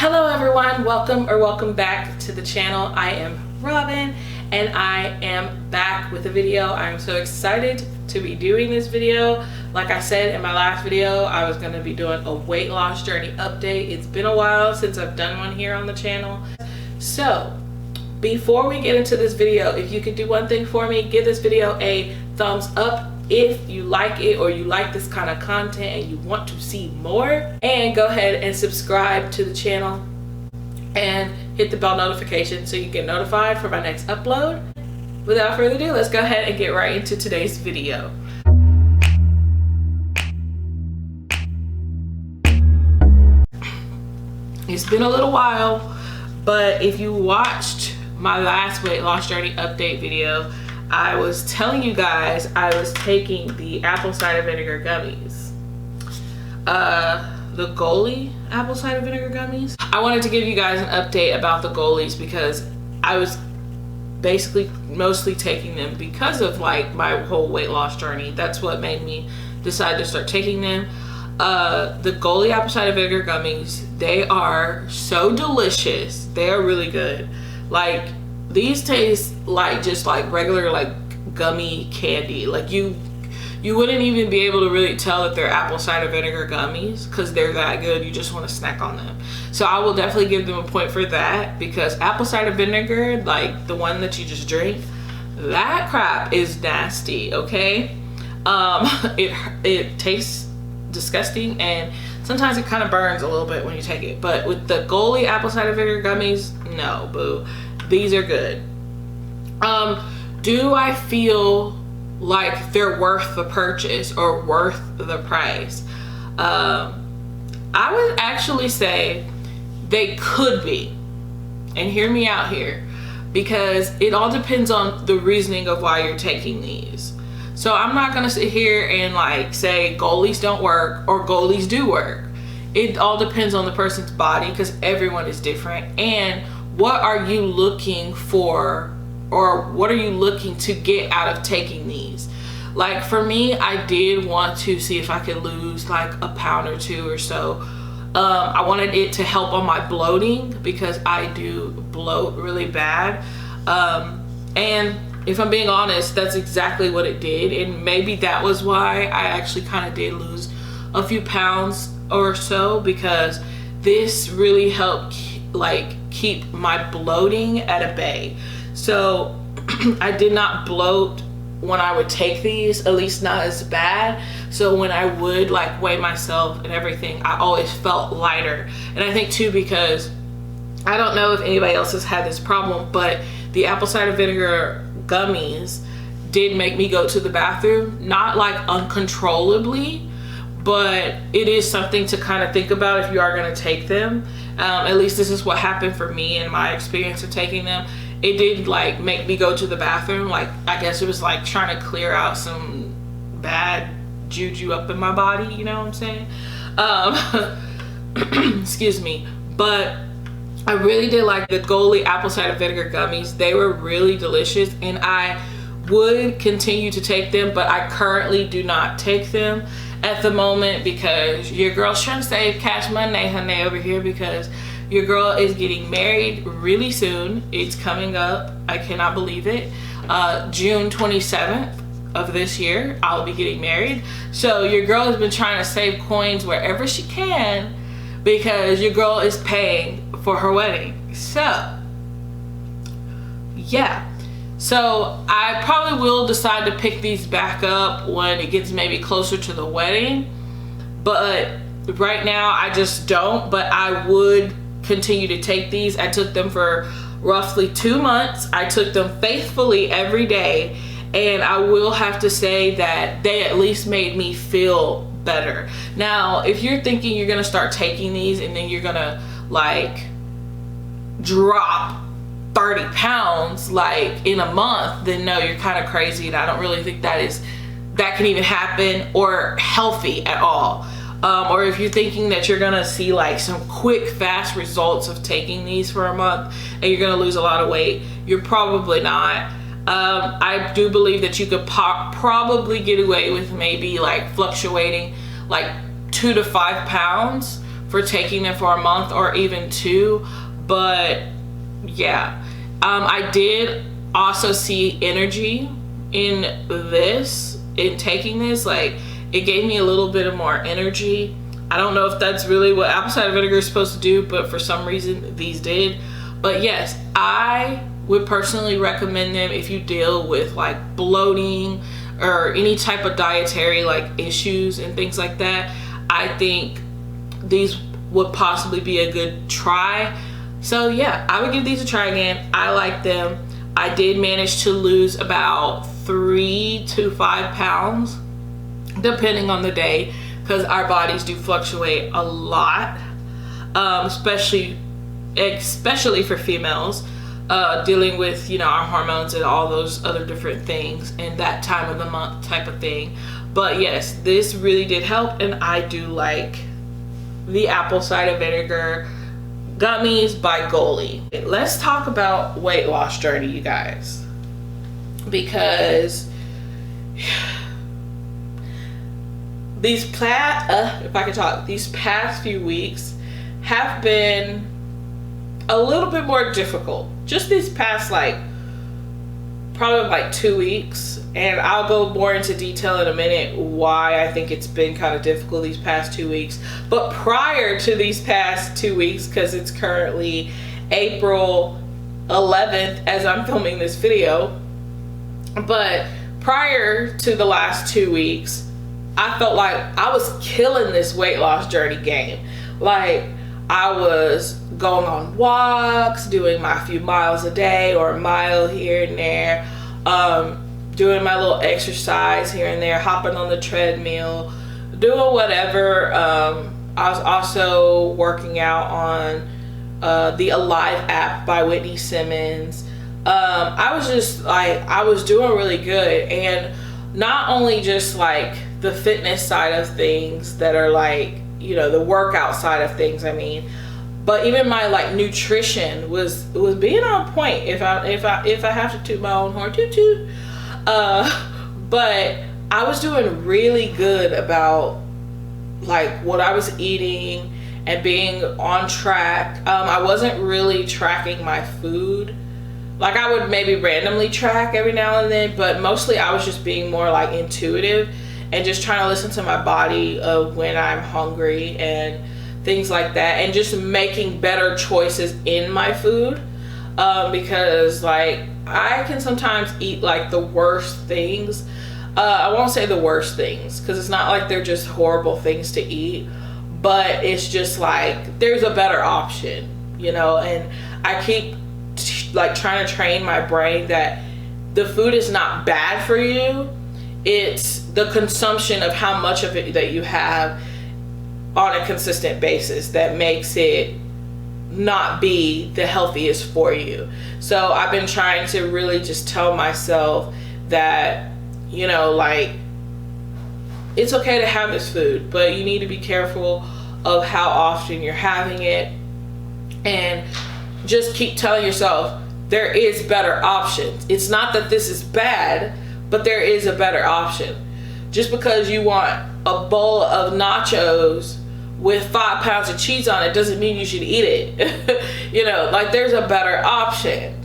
Hello everyone, welcome back to the channel. I am Robin and I am back with a video. I'm so excited to be doing this video. Like I said in my last video, I was going to be doing a weight loss journey update. It's been a while since I've done one here on the channel. So before we get into this video, if you could do one thing for me, give this video a thumbs up if you like it or you like this kind of content and you want to see more, and go ahead and subscribe to the channel and hit the bell notification so you get notified for my next upload. Without further ado, let's go ahead and get right into today's video. It's been a little while, but if you watched my last weight loss journey update video, I was telling you guys I was taking the apple cider vinegar gummies, the Goli apple cider vinegar gummies. I wanted to give you guys an update about the Golis because I was basically mostly taking them because of like my whole weight loss journey. That's what made me decide to start taking them. The Goli apple cider vinegar gummies, they are so delicious. They are really good. Like, these taste like just like regular like gummy candy. Like you wouldn't even be able to really tell that they're apple cider vinegar gummies because they're that good. You just want to snack on them. So I will definitely give them a point for that, because apple cider vinegar, like the one that you just drink, that crap is nasty. Okay, it tastes disgusting and sometimes it kind of burns a little bit when you take it. But with the Goli apple cider vinegar gummies, no boo, these are good. Do I feel like they're worth the purchase or worth the price? I would actually say they could be, and hear me out here, because it all depends on the reasoning of why you're taking these. So I'm not gonna sit here and like say Golis don't work or Golis do work. It all depends on the person's body, because everyone is different, and what are you looking for, or what are you looking to get out of taking these? Like for me, I did want to see if I could lose like a pound or two or so. I wanted it to help on my bloating, because I do bloat really bad. And if I'm being honest, that's exactly what it did. And maybe that was why I actually kind of did lose a few pounds or so, because this really helped like keep my bloating at a bay. So I did not bloat when I would take these, at least not as bad. So when I would like weigh myself and everything, I always felt lighter. And I think too, because I don't know if anybody else has had this problem, but the apple cider vinegar gummies did make me go to the bathroom, not like uncontrollably, but it is something to kind of think about if you are going to take them. At least this is what happened for me in my experience of taking them. It did like make me go to the bathroom. Like, I guess it was like trying to clear out some bad juju up in my body, you know what I'm saying? Excuse me. But I really did like the Goli apple cider vinegar gummies. They were really delicious, and I would continue to take them, but I currently do not take them at the moment, because your girl's trying to save cash money, honey, over here, because your girl is getting married really soon. It's coming up. I cannot believe it. June 27th of this year, I'll be getting married. So your girl has been trying to save coins wherever she can, because your girl is paying for her wedding. So yeah. So I probably will decide to pick these back up when it gets maybe closer to the wedding. But right now I just don't. But I would continue to take these. I took them for roughly 2 months. I took them faithfully every day. And I will have to say that they at least made me feel better. Now, if you're thinking you're gonna start taking these and then you're gonna like drop 30 pounds like in a month, then no, you're kind of crazy, and I don't really think that can even happen or healthy at all. Or if you're thinking that you're gonna see like some quick fast results of taking these for a month and you're gonna lose a lot of weight, you're probably not. I do believe that you could probably get away with maybe like fluctuating like 2 to 5 pounds for taking them for a month or even 2. But yeah, I did also see energy in taking this. Like, it gave me a little bit of more energy. I don't know if that's really what apple cider vinegar is supposed to do, but for some reason these did. But yes, I would personally recommend them if you deal with like bloating or any type of dietary like issues and things like that. I think these would possibly be a good try. So yeah, I would give these a try again. I like them. I did manage to lose about 3 to 5 pounds depending on the day, because our bodies do fluctuate a lot, especially for females, dealing with, you know, our hormones and all those other different things and that time of the month type of thing. But yes, this really did help, and I do like the apple cider vinegar gummies by Goli. Let's talk about weight loss journey, you guys, because these past few weeks have been a little bit more difficult. Just these past probably like 2 weeks, and I'll go more into detail in a minute why I think it's been kind of difficult these past 2 weeks. But prior to these past 2 weeks, because it's currently April 11th as I'm filming this video, but prior to the last 2 weeks, I felt like I was killing this weight loss journey game. Like, I was going on walks, doing my few miles a day or a mile here and there, doing my little exercise here and there, hopping on the treadmill, doing whatever. I was also working out on the Alive app by Whitney Simmons. I was just like, I was doing really good. And not only just like the fitness side of things that are like, you know, the workout side of things, I mean, but even my like nutrition was being on point. If I have to toot my own horn, toot toot. But I was doing really good about like what I was eating and being on track. I wasn't really tracking my food. Like, I would maybe randomly track every now and then, but mostly I was just being more like intuitive and just trying to listen to my body of when I'm hungry and things like that, and just making better choices in my food, because like I can sometimes eat like the worst things. I won't say the worst things, because it's not like they're just horrible things to eat, but it's just like there's a better option, you know. And I keep like trying to train my brain that the food is not bad for you. It's the consumption of how much of it that you have on a consistent basis that makes it not be the healthiest for you. So I've been trying to really just tell myself that, you know, like, it's okay to have this food, but you need to be careful of how often you're having it, and just keep telling yourself there is better options. It's not that this is bad, but there is a better option. Just because you want a bowl of nachos with 5 pounds of cheese on it doesn't mean you should eat it. You know, like, there's a better option.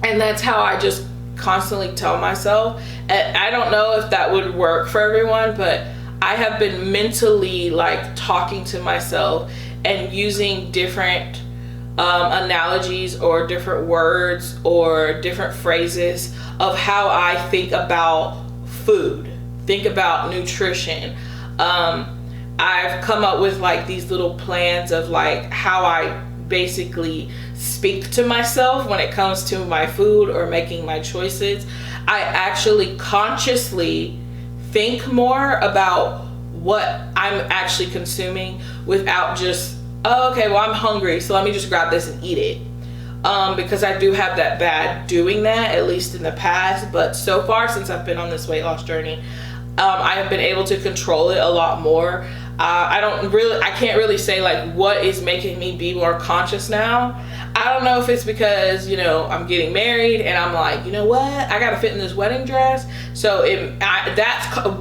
And that's how I just constantly tell myself. And I don't know if that would work for everyone, but I have been mentally like talking to myself and using different analogies or different words or different phrases of how I think about food, think about nutrition. I've come up with like these little plans of like how I basically speak to myself when it comes to my food or making my choices. I actually consciously think more about what I'm actually consuming without just, oh, okay, well, I'm hungry, so let me just grab this and eat it. Because I do have that bad doing that, at least in the past. But so far, since I've been on this weight loss journey, I have been able to control it a lot more. I can't really say like what is making me be more conscious now. I don't know if it's because, you know, I'm getting married and I'm like, you know what, I gotta fit in this wedding dress. So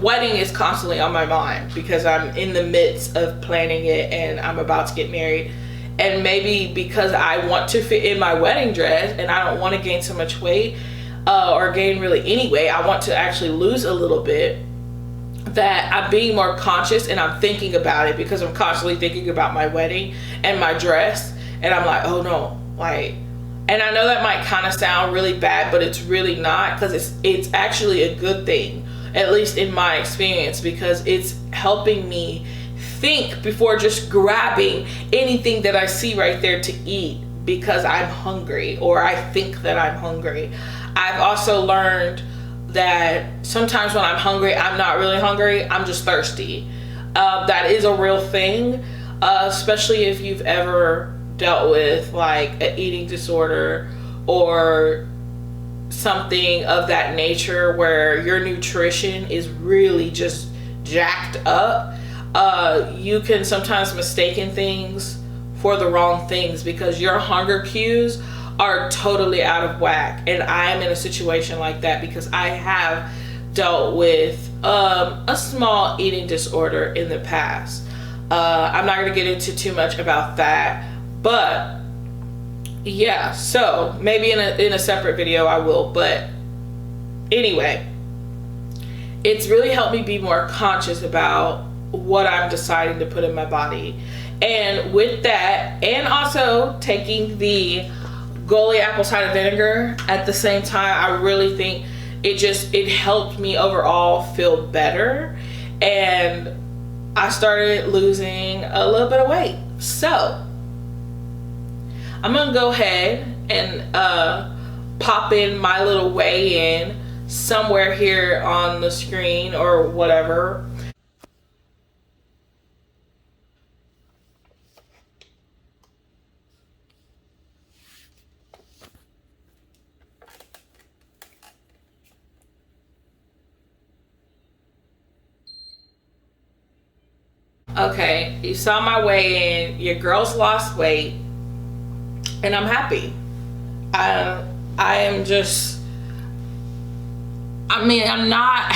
wedding is constantly on my mind because I'm in the midst of planning it and I'm about to get married. And maybe because I want to fit in my wedding dress and I don't want to gain so much weight or gain really any weight, I want to actually lose a little bit, that I'm being more conscious and I'm thinking about it because I'm constantly thinking about my wedding and my dress. And I'm like, oh no, like, and I know that might kind of sound really bad, but it's really not, because it's actually a good thing, at least in my experience, because it's helping me think before just grabbing anything that I see right there to eat because I'm hungry or I think that I'm hungry. I've also learned that sometimes when I'm hungry, I'm not really hungry, I'm just thirsty. That is a real thing, especially if you've ever dealt with like an eating disorder or something of that nature where your nutrition is really just jacked up. You can sometimes mistaken things for the wrong things because your hunger cues are totally out of whack. And I am in a situation like that because I have dealt with a small eating disorder in the past. I'm not going to get into too much about that, but yeah, so maybe in a separate video I will. But anyway, it's really helped me be more conscious about what I'm deciding to put in my body. And with that, and also taking the Goli apple cider vinegar at the same time, I really think it helped me overall feel better, and I started losing a little bit of weight. So I'm gonna go ahead and pop in my little weigh-in somewhere here on the screen or whatever. Okay, you saw my weigh-in. Your girl's lost weight, and I'm happy. I am just, I mean, I'm not,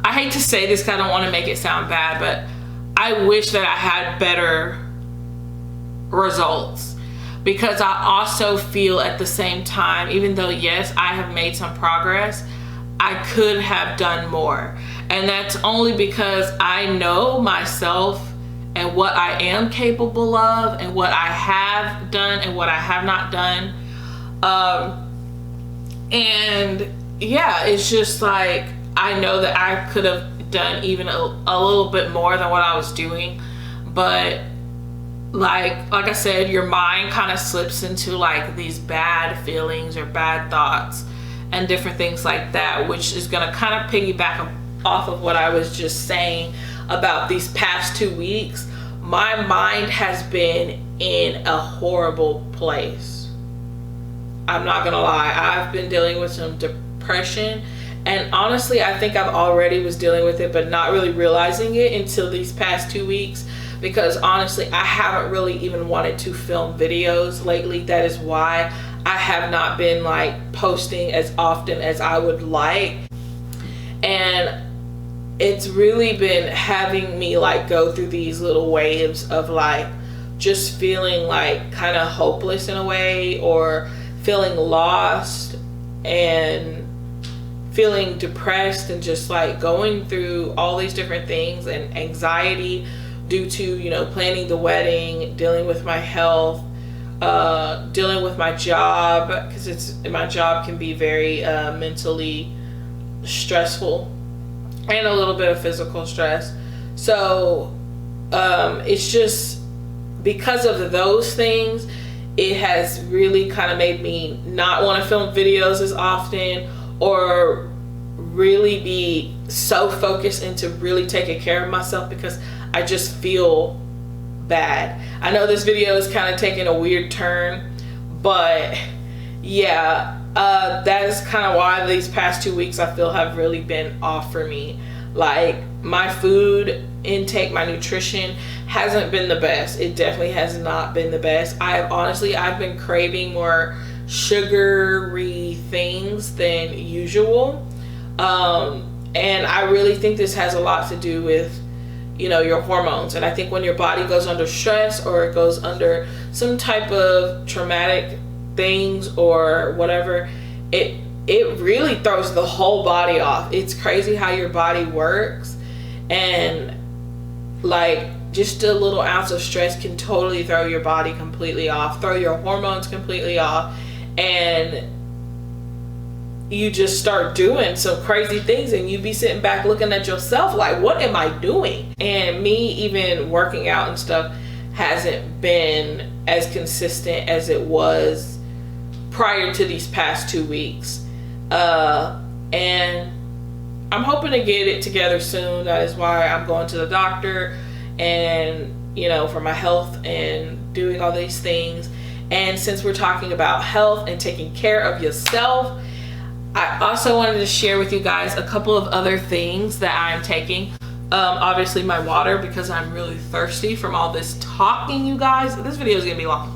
I hate to say this because I don't want to make it sound bad, but I wish that I had better results, because I also feel at the same time, even though yes, I have made some progress, I could have done more. And that's only because I know myself and what I am capable of and what I have done and what I have not done. And yeah, it's just like, I know that I could have done even a little bit more than what I was doing. But like I said, your mind kind of slips into like these bad feelings or bad thoughts and different things like that, which is going to kind of piggyback off of what I was just saying about these past 2 weeks. My mind has been in a horrible place. I'm not gonna lie, I've been dealing with some depression, and honestly I think I've already was dealing with it but not really realizing it until these past 2 weeks, because honestly I haven't really even wanted to film videos lately. That is why I have not been like posting as often as I would like, and it's really been having me like go through these little waves of like just feeling like kind of hopeless in a way, or feeling lost and feeling depressed, and just like going through all these different things, and anxiety due to, you know, planning the wedding, dealing with my health, dealing with my job, because my job can be very mentally stressful and a little bit of physical stress. So it's just because of those things, it has really kind of made me not want to film videos as often, or really be so focused into really taking care of myself, because I just feel bad. I know this video is kind of taking a weird turn, but yeah, that is kind of why these past 2 weeks I feel have really been off for me. Like, my food intake, my nutrition hasn't been the best. It definitely has not been the best. I've been craving more sugary things than usual. And I really think this has a lot to do with, your hormones. And I think when your body goes under stress or it goes under some type of traumatic things or whatever, it really throws the whole body off. It's crazy how your body works, and like just a little ounce of stress can totally throw your body completely off, throw your hormones completely off, and you just start doing some crazy things, and you be sitting back looking at yourself like, what am I doing? And me even working out and stuff hasn't been as consistent as it was prior to these past 2 weeks. And I'm hoping to get it together soon. That is why I'm going to the doctor, and for my health and doing all these things. And since we're talking about health and taking care of yourself, I also wanted to share with you guys a couple of other things that I'm taking. Obviously my water, because I'm really thirsty from all this talking, you guys. This video is gonna be long.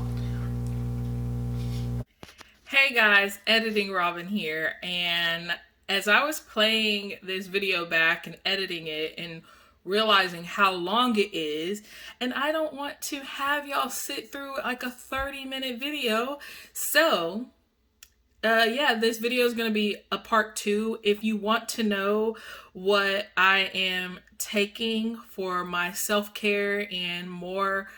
Hey guys, Editing Robin here, and as I was playing this video back and editing it and realizing how long it is, and I don't want to have y'all sit through like a 30-minute video, so yeah, this video is going to be a part 2. If you want to know what I am taking for my self-care and more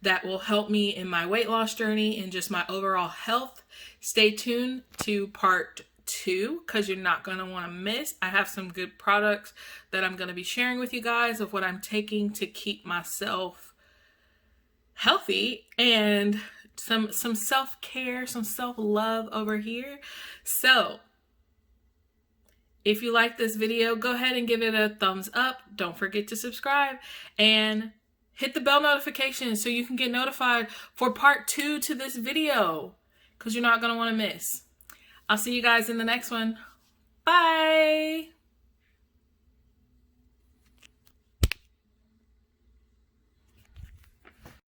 that will help me in my weight loss journey and just my overall health, stay tuned to part 2, because you're not going to want to miss. I have some good products that I'm going to be sharing with you guys of what I'm taking to keep myself healthy, and some self-care, some self-love over here. So if you like this video, go ahead and give it a thumbs up. Don't forget to subscribe and hit the bell notification so you can get notified for part 2 to this video, because you're not going to want to miss. I'll see you guys in the next one. Bye.